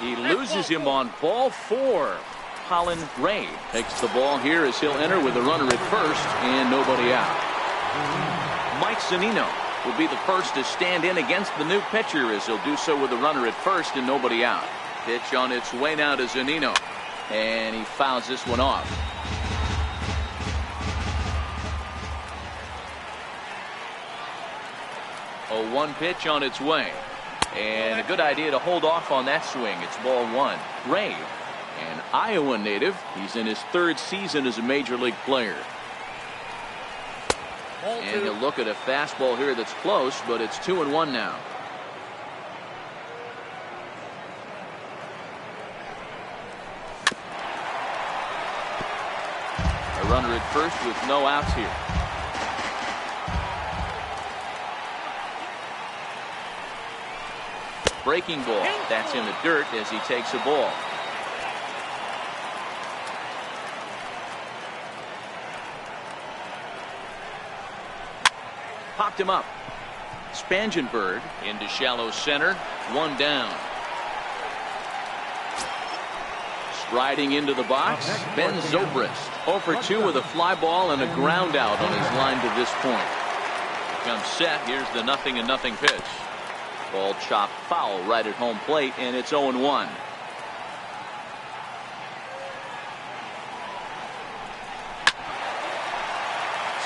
He loses him on ball 4. Colin Ray takes the ball here as he'll enter with a runner at first and nobody out. Mike Zunino will be the first to stand in against the new pitcher as he'll do so with a runner at first and nobody out. Pitch on its way now to Zunino, and he fouls this one off. 0-1 pitch on its way, and a good idea to hold off on that swing. It's ball 1. Ray, an Iowa native, he's in his 3rd season as a major league player. And he'll look at a fastball here that's close, but it's 2-1 now. A runner at first with no outs here. Breaking ball. That's in the dirt as he takes a ball. Popped him up. Spangenberg into shallow center. 1 down. Striding into the box, Ben Zobrist. 0 for 2 with a fly ball and a ground out on his line to this point. Comes set. Here's the 0-0 pitch. Ball chopped foul right at home plate, and it's 0-1.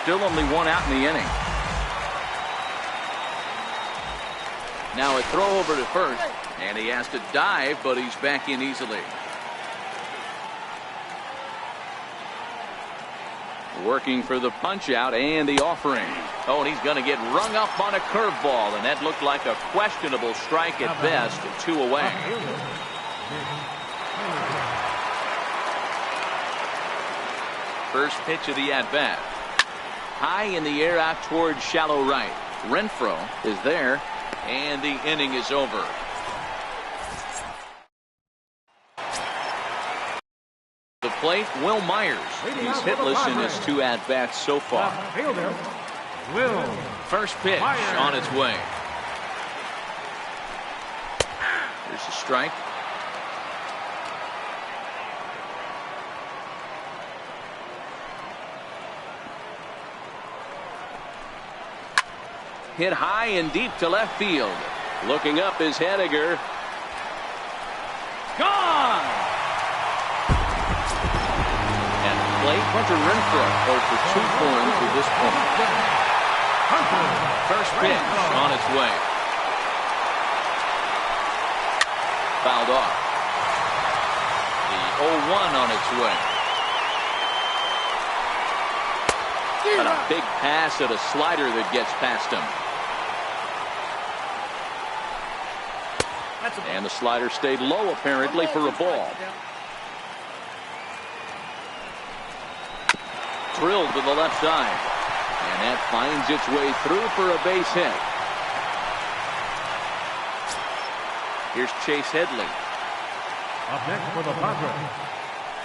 Still only 1 out in the inning. Now a throw over to first, and he has to dive, but he's back in easily. Working for the punch out and the offering. Oh, and he's going to get rung up on a curveball, and that looked like a questionable strike at best. 2 away. First pitch of the at-bat. High in the air out towards shallow right. Renfroe is there, and the inning is over. The plate, Will Myers. He's hitless in his 2 at-bats so far. First pitch on its way. Here's a strike. Hit high and deep to left field. Looking up is Hediger. Gone! At the plate, Hunter Renfroe 0 for 2 for him to this point. First pitch on its way. Fouled off. The 0-1 on its way. And a big pass at a slider that gets past him. And the slider stayed low apparently for a ball. Drilled to the left side. And that finds its way through for a base hit. Here's Chase Headley. Up next for the Padres.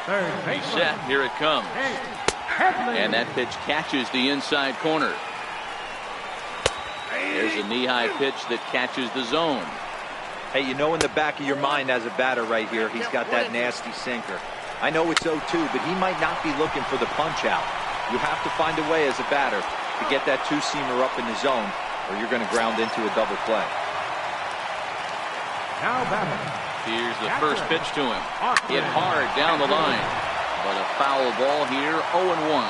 Third base. Set. Here it comes. And that pitch catches the inside corner. There's a knee-high pitch that catches the zone. Hey, you know in the back of your mind as a batter right here, he's got that nasty sinker. I know it's 0-2, but he might not be looking for the punch out. You have to find a way as a batter to get that 2-seamer up in the zone, or you're going to ground into a double play. Now batting. Here's the first pitch to him. Hit hard down the line. But a foul ball here, 0-1.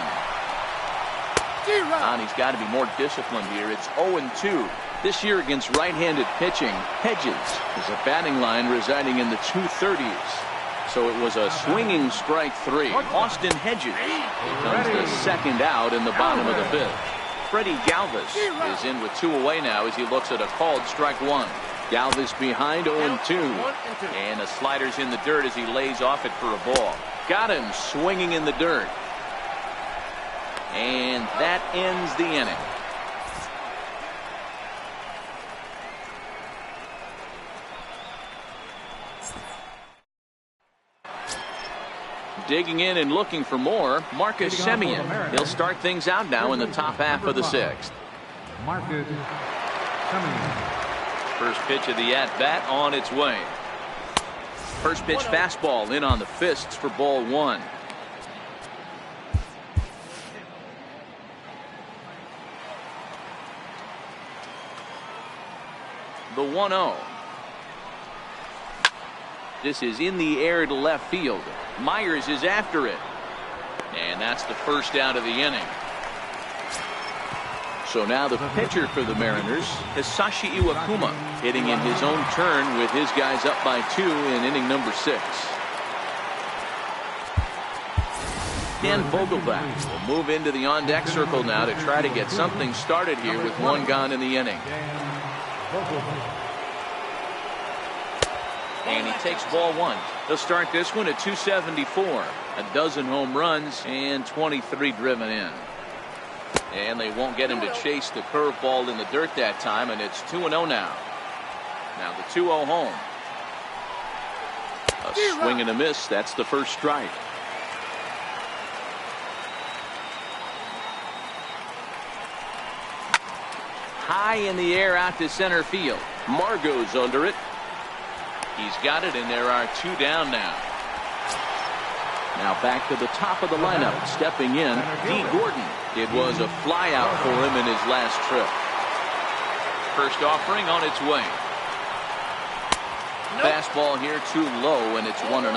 And he's got to be more disciplined here. It's 0-2. This year against right-handed pitching, Hedges is a batting line residing in the 230s. So it was a swinging strike 3. Austin Hedges becomes the second out in the bottom of the 5th. Freddie Galvis is in with 2 away now as he looks at a called strike 1. Galvis behind 0-2. And the slider's in the dirt as he lays off it for a ball. Got him swinging in the dirt. And that ends the inning. Digging in and looking for more, Marcus Semien. He'll start things out now in the top half of the 6th. Marcus Semien. First pitch of the at-bat on its way. First pitch fastball in on the fists for ball one. The 1-0. This is in the air to left field. Myers is after it. And that's the first out of the inning. So now the pitcher for the Mariners, Hisashi Iwakuma, hitting in his own turn with his guys up by 2 in inning number 6. Dan Vogelbach will move into the on-deck circle now to try to get something started here with 1 gone in the inning. And he takes ball 1. He'll start this one at 274. A dozen home runs and 23 driven in. And they won't get him to chase the curveball in the dirt that time, and it's 2-0 now. Now the 2-0 home. A swing and a miss. That's the first strike. High in the air out to center field. Margot's under it. He's got it, and there are 2 down now. Now back to the top of the lineup. Stepping in, D. Gordon. It was a flyout for him in his last trip. First offering on its way. Fastball here too low, and it's 1-0.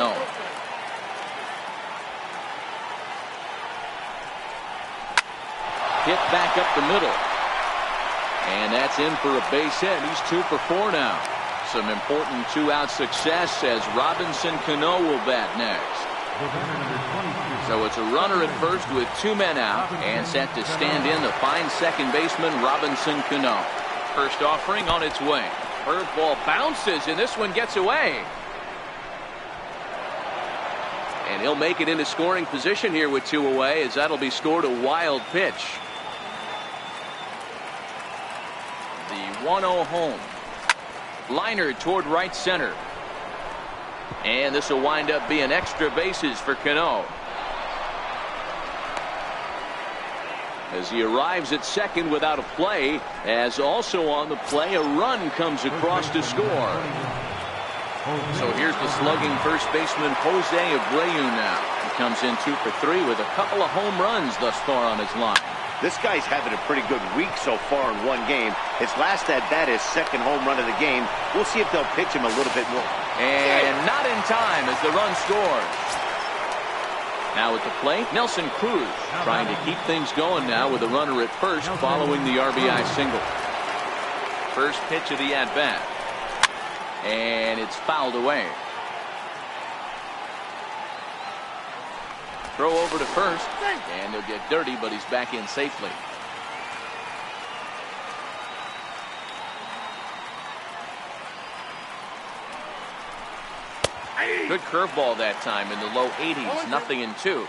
Hit back up the middle. And that's in for a base hit. He's 2 for 4 now. Some important 2-out success as Robinson Cano will bat next. So it's a runner at first with 2 men out, and set to stand in the fine second baseman Robinson Cano. First offering on its way. Curveball bounces, and this one gets away. And he'll make it into scoring position here with 2 away, as that'll be scored a wild pitch. The 1-0 home. Liner toward right center. And this will wind up being extra bases for Cano. As he arrives at second without a play, as also on the play, a run comes across to score. So here's the slugging first baseman Jose Abreu now. He comes in 2 for 3 with a couple of home runs thus far on his line. This guy's having a pretty good week so far in 1 game. His last at bat is second home run of the game. We'll see if they'll pitch him a little bit more. And not in time as the run scores. Now at the plate, Nelson Cruz trying to keep things going now with a runner at first following the RBI single. First pitch of the at-bat. And it's fouled away. Throw over to first, and he'll get dirty, but he's back in safely. Good curveball that time in the low 80s, 0-2.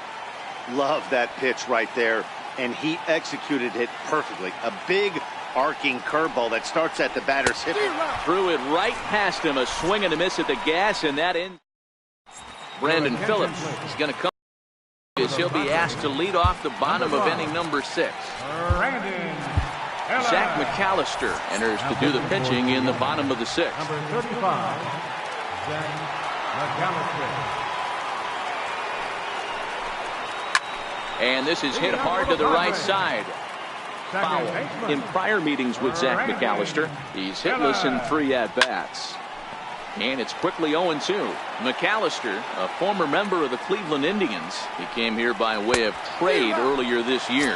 Love that pitch right there, and he executed it perfectly. A big arcing curveball that starts at the batter's hip. Threw it right past him, a swing and a miss at the gas, and that in. Brandon Phillips is going to come. He'll be asked to lead off the bottom of inning number 6. Zach McAllister enters to do the pitching in the bottom of the 6th. Number 35, Zach McAllister. And this is hit hard to the right side. Foul. In prior meetings with Zach McAllister, he's hitless in 3 at-bats. And it's quickly 0-2. McAllister, a former member of the Cleveland Indians. He came here by way of trade earlier this year.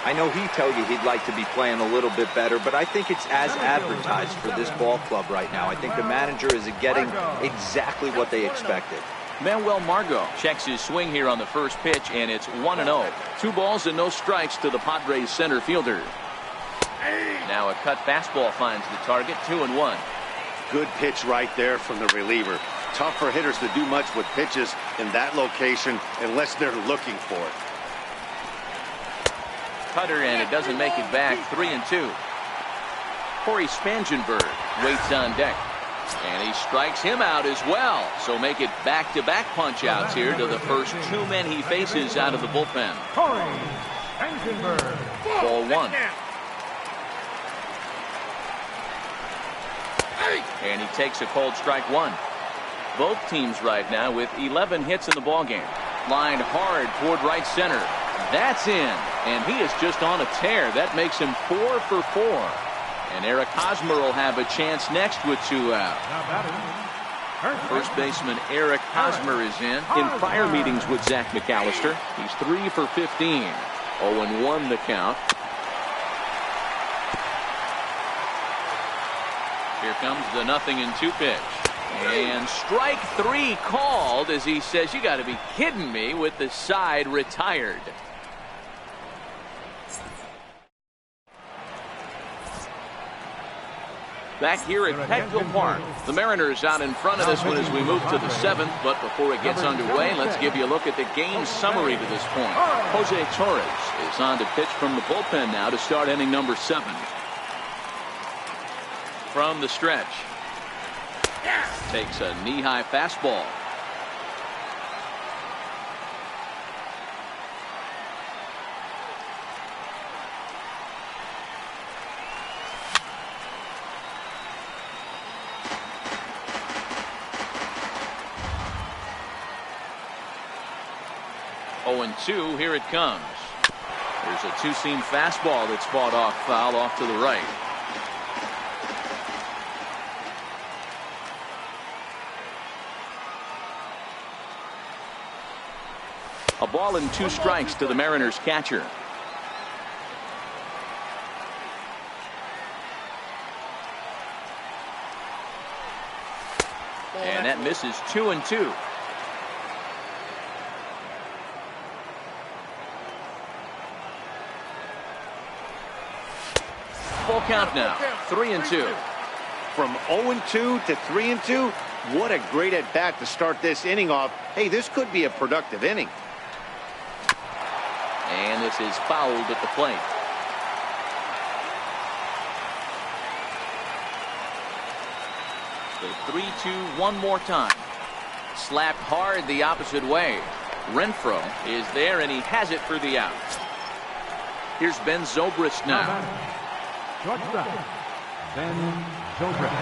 I know he told you he'd like to be playing a little bit better, but I think it's as advertised for this ball club right now. I think the manager is getting exactly what they expected. Manuel Margot checks his swing here on the first pitch, and it's 1-0. 2 balls and no strikes to the Padres center fielder. Now a cut fastball finds the target, 2-1. Good pitch right there from the reliever. Tough for hitters to do much with pitches in that location unless they're looking for it. Cutter, and it doesn't make it back. 3-2. Corey Spangenberg waits on deck, and he strikes him out as well. So make it back-to-back punch-outs here to the first 2 men he faces out of the bullpen. Corey Spangenberg. Ball 1. And he takes a cold strike 1. both teams right now with 11 hits in the ballgame. Lined hard toward right center. That's in, and he is just on a tear. That makes him 4 for 4. And Eric Hosmer will have a chance next with 2 out. First baseman Eric Hosmer is in. In prior meetings with Zach McAllister, he's 3 for 15. 0-1 the count. Here comes the 0-2 pitch. And strike 3 called as he says, you got to be kidding me, with the side retired. Back here at Petco Park, the Mariners out in front of this one as we move to the 7th. But before it gets underway, let's give you a look at the game summary to this point. Jose Torres is on to pitch from the bullpen now to start inning number 7. From the stretch, takes a knee-high fastball. And 2, here it comes. There's a two-seam fastball that's fought off foul off to the right. A ball and 2 strikes to the Mariners catcher. And that misses 2-2. Full count now, 3-2. From 0-2 to 3-2, what a great at bat to start this inning off. Hey, this could be a productive inning. And this is fouled at the plate. The 3-2 one more time. Slapped hard the opposite way. Renfroe is there, and he has it for the out. Here's Ben Zobrist now. Shortstop, Ben Zobrist.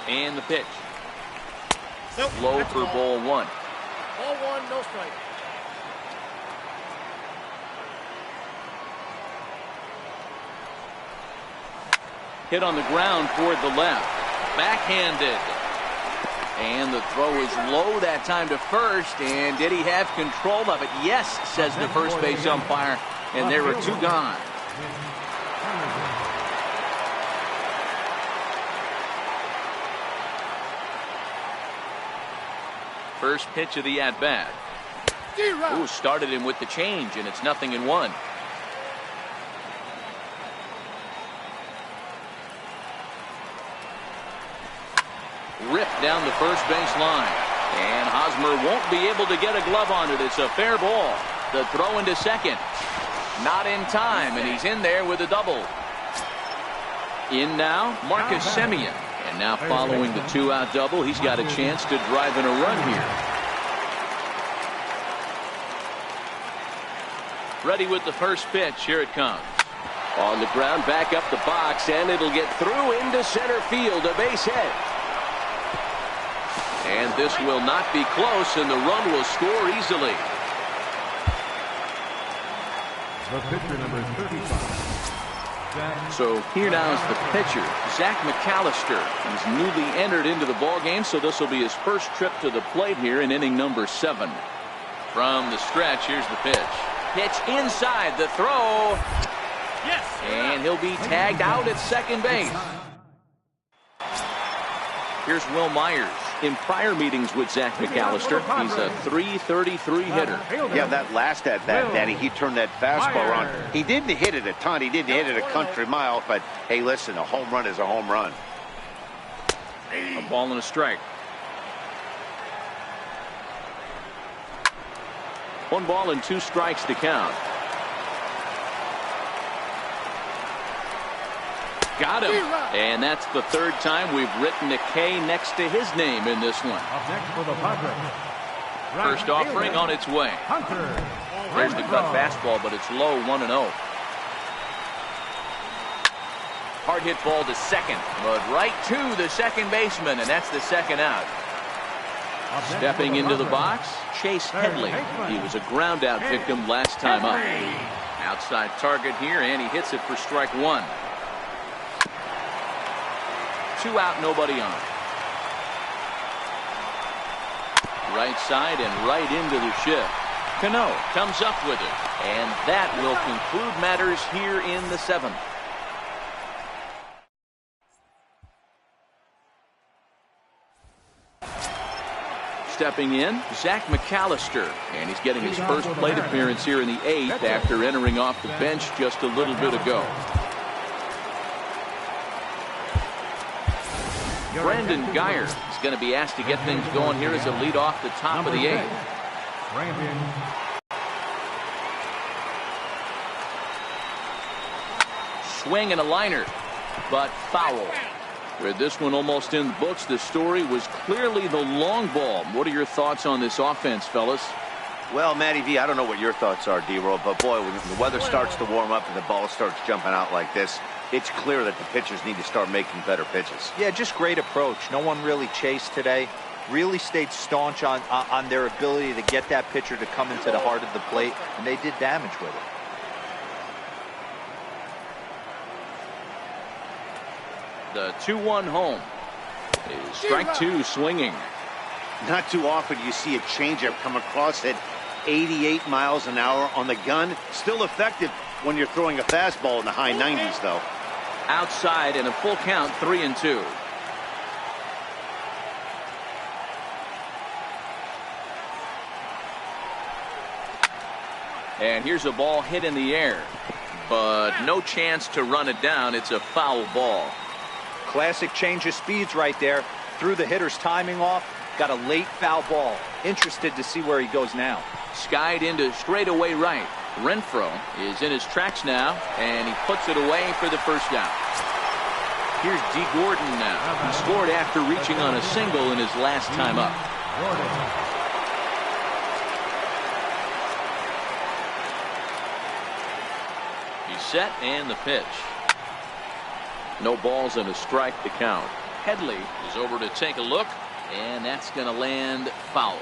And the pitch. Nope, low for ball 1. Ball 1, no strike. Hit on the ground toward the left. Backhanded. And the throw is low that time to first. And did he have control of it? Yes, says the first base umpire. And there are 2 gone. First pitch of the at-bat. Ooh, started him with the change, and it's 0-1. Ripped down the first base line. And Hosmer won't be able to get a glove on it. It's a fair ball. The throw into second. Not in time, and he's in there with a double. In now, Marcus Semien. And now following the 2-out double, he's got a chance to drive in a run here. Ready with the first pitch. Here it comes. On the ground, back up the box, and it'll get through into center field. A base hit. And this will not be close, and the run will score easily. The pitcher, number 35. So here now is the pitcher, Zach McAllister. He's newly entered into the ballgame, so this will be his first trip to the plate here in inning number 7. From the stretch, here's the pitch. Pitch inside, the throw. Yes. And he'll be tagged out at second base. Here's Will Myers. In prior meetings with Zach McAllister, he's a .333 hitter. Yeah, that last at-bat, Danny, he turned that fastball on. He didn't hit it a ton. He didn't hit it a country mile. But, hey, listen, a home run is a home run. A ball and a strike. 1 ball and 2 strikes to count. Got him. And that's the 3rd time we've written a K next to his name in this one. Up next for the Padres. First offering on its way. There's the cut fastball, but it's low, 1-0. Hard hit ball to second, but right to the second baseman, and that's the second out. Stepping into the box, Chase Headley. He was a ground out victim last time up. Outside target here, and he hits it for strike one. 2 out, nobody on. Right side and right into the shift. Cano comes up with it, and that will conclude matters here in the 7th. Stepping in, Zach McAllister, and he's getting his first plate appearance here in the 8th after entering off the bench just a little bit ago. Brandon Geyer is going to be asked to get things going here as a lead off the top of the 8th. Swing and a liner, but foul. With this one almost in the books, the story was clearly the long ball. What are your thoughts on this offense, fellas? Well, Matty V, I don't know what your thoughts are, D-Roll, but boy, when the weather starts to warm up and the ball starts jumping out like this, it's clear that the pitchers need to start making better pitches. Yeah, just great approach. No one really chased today. Really stayed staunch on their ability to get that pitcher to come into the heart of the plate, and they did damage with it. The 2-1 home is strike 2 swinging. Not too often you see a changeup come across at 88 miles an hour on the gun. Still effective when you're throwing a fastball in the high 90s, though. Outside and a full count, 3-2. And here's a ball hit in the air, but no chance to run it down. It's a foul ball. Classic change of speeds right there. Threw the hitter's timing off. Got a late foul ball. Interested to see where he goes now. Skied into straightaway right. Renfroe is in his tracks now, and he puts it away for the first out. Here's D. Gordon now. He scored after reaching on a single in his last time up. He's set, and the pitch. No balls and a strike to count. Headley is over to take a look, and that's going to land foul.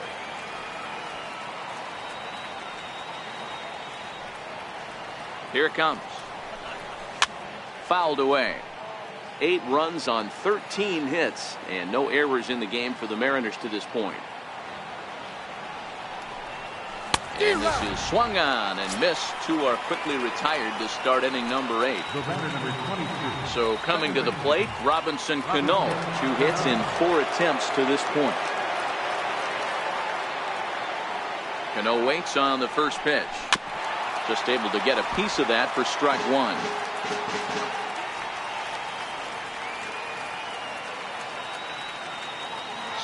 Here it comes. Fouled away. 8 runs on 13 hits, and no errors in the game for the Mariners to this point. And this is swung on and missed. 2 are quickly retired to start inning number 8. So coming to the plate, Robinson Cano. 2 hits in 4 attempts to this point. Cano waits on the first pitch. Just able to get a piece of that for strike 1.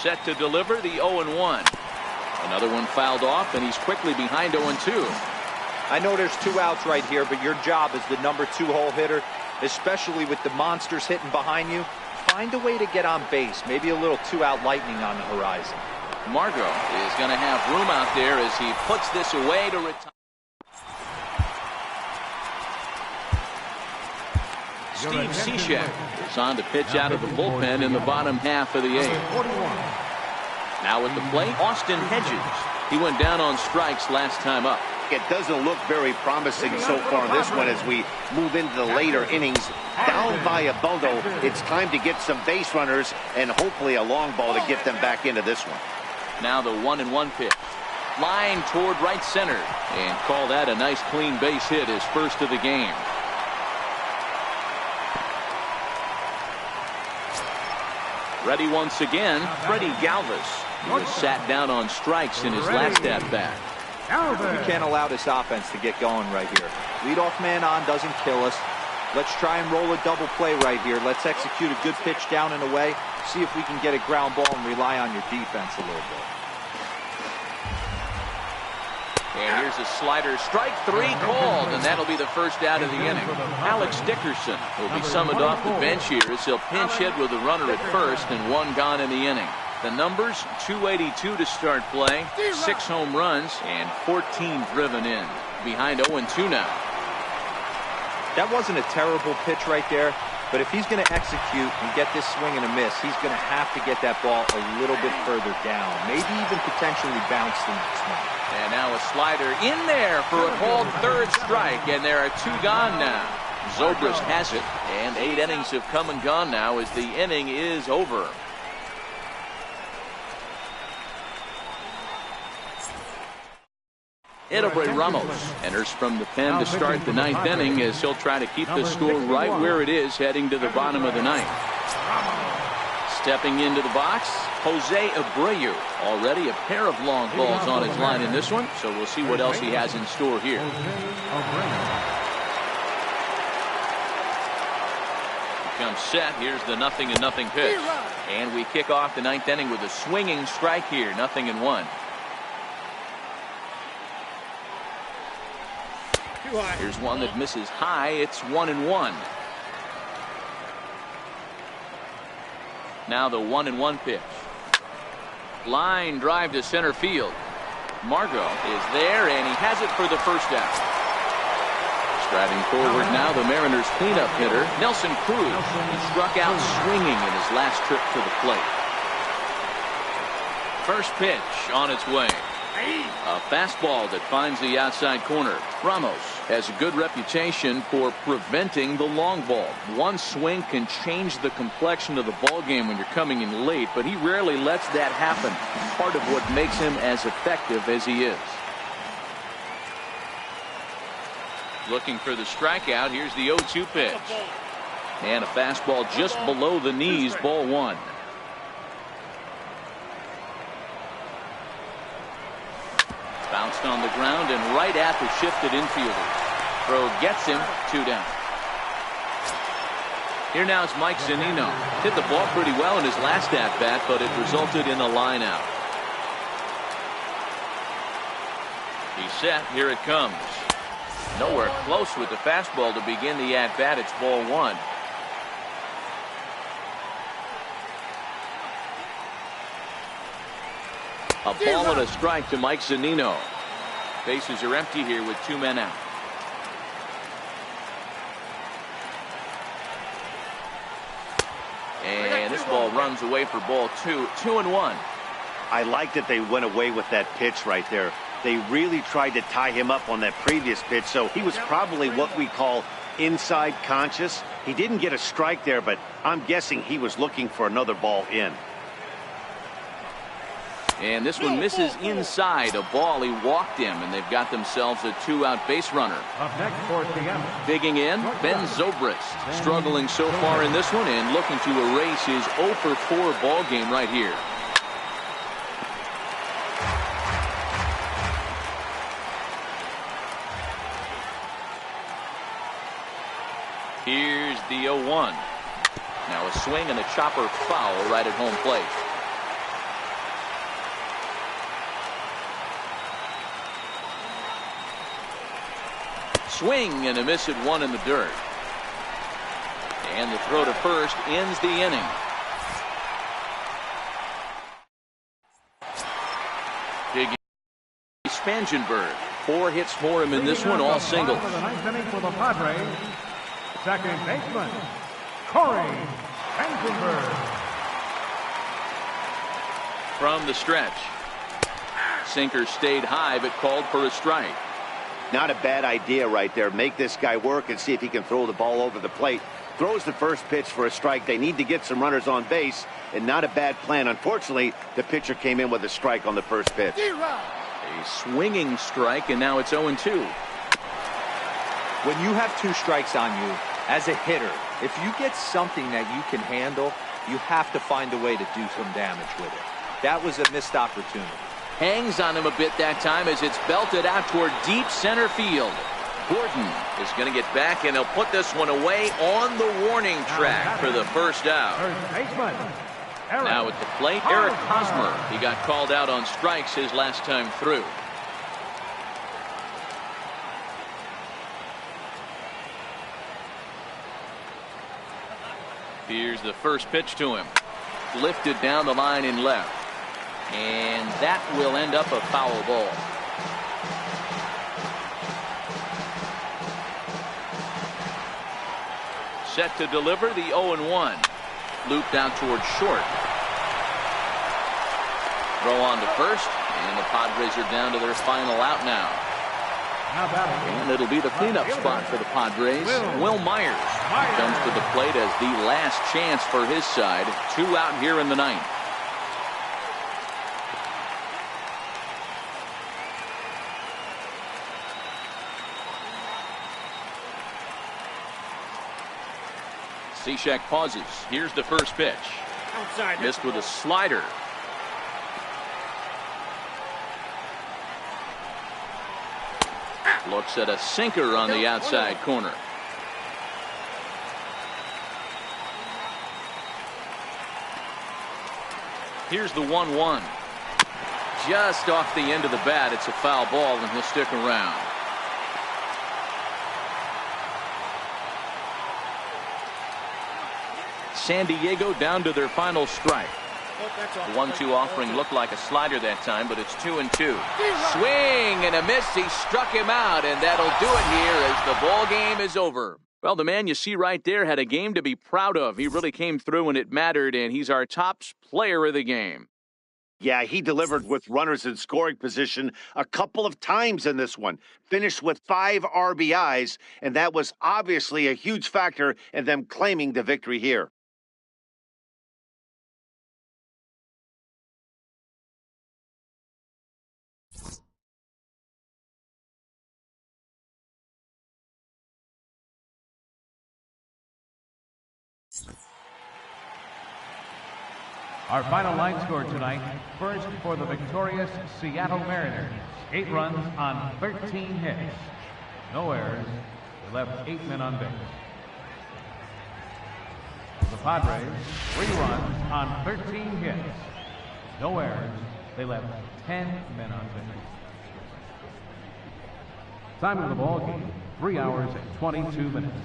Set to deliver the 0-1. Another one fouled off, and he's quickly behind 0-2. I know there's 2 outs right here, but your job as the number 2 hole hitter, especially with the monsters hitting behind you, find a way to get on base. Maybe a little 2-out lightning on the horizon. Margot is going to have room out there as he puts this away to retire. Steve Cishek is on to pitch out of the bullpen in the bottom half of the 8th. Now at the plate, Austin Hedges. He went down on strikes last time up. It doesn't look very promising so far in this one as we move into the later innings. Down by a bundle, it's time to get some base runners and hopefully a long ball to get them back into this one. Now the 1-1 pitch. Line toward right center. And call that a nice clean base hit, his first of the game. Ready once again, Freddie Galvis. He was sat down on strikes in his last at-bat. We can't allow this offense to get going right here. Leadoff man on doesn't kill us. Let's try and roll a double play right here. Let's execute a good pitch down and away. See if we can get a ground ball and rely on your defense a little bit. And here's a slider, strike 3 called, and that'll be the first out of the inning. Alex Dickerson will be summoned off the bench here as he'll pinch hit with a runner at first and 1 gone in the inning. The numbers, 282 to start play, 6 home runs, and 14 driven in. Behind 0-2 now. That wasn't a terrible pitch right there, but if he's going to execute and get this swing and a miss, he's going to have to get that ball a little bit further down, maybe even potentially bounce the next one. And now a slider in there for a called third strike, and there are 2 gone now. Zobrist has it, and 8 innings have come and gone now as the inning is over. Edobrey Ramos enters from the pen to start the 9th inning as he'll try to keep the score right where it is heading to the bottom of the 9th. Stepping into the box, Jose Abreu. Already a pair of long balls on his line in this one, so we'll see what else he has in store here. Comes set. Here's the 0-0 pitch. And we kick off the 9th inning with a swinging strike here. 0-1. Here's one that misses high. It's 1-1. Now the 1-1 pitch. Line drive to center field. Margot is there, and he has it for the first out. Striding forward now, the Mariners' cleanup hitter, Nelson Cruz. He struck out swinging in his last trip to the plate. First pitch on its way. A fastball that finds the outside corner. Ramos has a good reputation for preventing the long ball. One swing can change the complexion of the ball game when you're coming in late, but he rarely lets that happen. Part of what makes him as effective as he is. Looking for the strikeout. Here's the 0-2 pitch. And a fastball just below the knees, ball 1. Bounced on the ground and right at the shifted infielder. Throw gets him, 2 down. Here now is Mike Zunino. Hit the ball pretty well in his last at-bat, but it resulted in a line out. He's set. Here it comes. Nowhere close with the fastball to begin the at-bat. It's ball 1. A ball and a strike to Mike Zunino. Bases are empty here with 2 men out. And this ball runs away for ball 2. 2-1. I like that they went away with that pitch right there. They really tried to tie him up on that previous pitch, so he was probably what we call inside conscious. He didn't get a strike there, but I'm guessing he was looking for another ball in. And this one misses inside. A ball. He walked him, and they've got themselves a 2-out base runner. Up next for the Digging in, Ben Zobrist. Struggling so far in this one and looking to erase his 0-for-4 ball game right here. Here's the 0-1. Now a swing and a chopper foul right at home plate. Swing and a miss at 1 in the dirt. And the throw to first ends the inning. Big Spangenberg. 4 hits for him in this one, all singles. For the 9th inning for the Padres, second baseman, Corey Spangenberg. From the stretch. Sinker stayed high but called for a strike. Not a bad idea right there. Make this guy work and see if he can throw the ball over the plate. Throws the first pitch for a strike. They need to get some runners on base, and not a bad plan. Unfortunately, the pitcher came in with a strike on the first pitch. A swinging strike, and now it's 0-2. When you have 2 strikes on you, as a hitter, if you get something that you can handle, you have to find a way to do some damage with it. That was a missed opportunity. Hangs on him a bit that time as it's belted out toward deep center field. Gordon is going to get back, and he'll put this one away on the warning track for the first out. Now at the plate, Eric Hosmer. He got called out on strikes his last time through. Here's the first pitch to him. Lifted down the line in left. And that will end up a foul ball. Set to deliver the 0-1. Looped out towards short. Throw on to first, and the Padres are down to their final out now. And it'll be the cleanup spot for the Padres. Will Myers comes to the plate as the last chance for his side. 2 out here in the ninth. Cishek pauses. Here's the first pitch. Outside. Missed with a slider. Looks at a sinker on the outside corner. Here's the 1-1. Just off the end of the bat. It's a foul ball, and he'll stick around. San Diego down to their final strike. The 1-2 offering looked like a slider that time, but it's 2-2. Swing and a miss. He struck him out, and that'll do it here as the ball game is over. Well, the man you see right there had a game to be proud of. He really came through when it mattered, and he's our top player of the game. Yeah, he delivered with runners in scoring position a couple of times in this one. Finished with 5 RBIs, and that was obviously a huge factor in them claiming the victory here. Our final line score tonight, first for the victorious Seattle Mariners, 8 runs on 13 hits. No errors. They left 8 men on base. The Padres, 3 runs on 13 hits. No errors. They left 10 men on base. Time of the ball game, 3 hours and 22 minutes.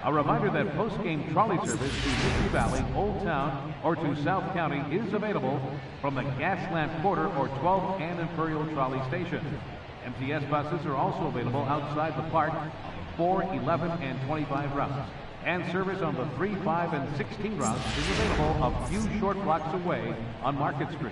A reminder that post-game trolley service to Hippie Valley, Old Town, or to South County is available from the Gaslamp Quarter or 12th and Imperial Trolley Station. MTS buses are also available outside the park on the 4, 11, and 25 routes. And service on the 3, 5, and 16 routes is available a few short blocks away on Market Street.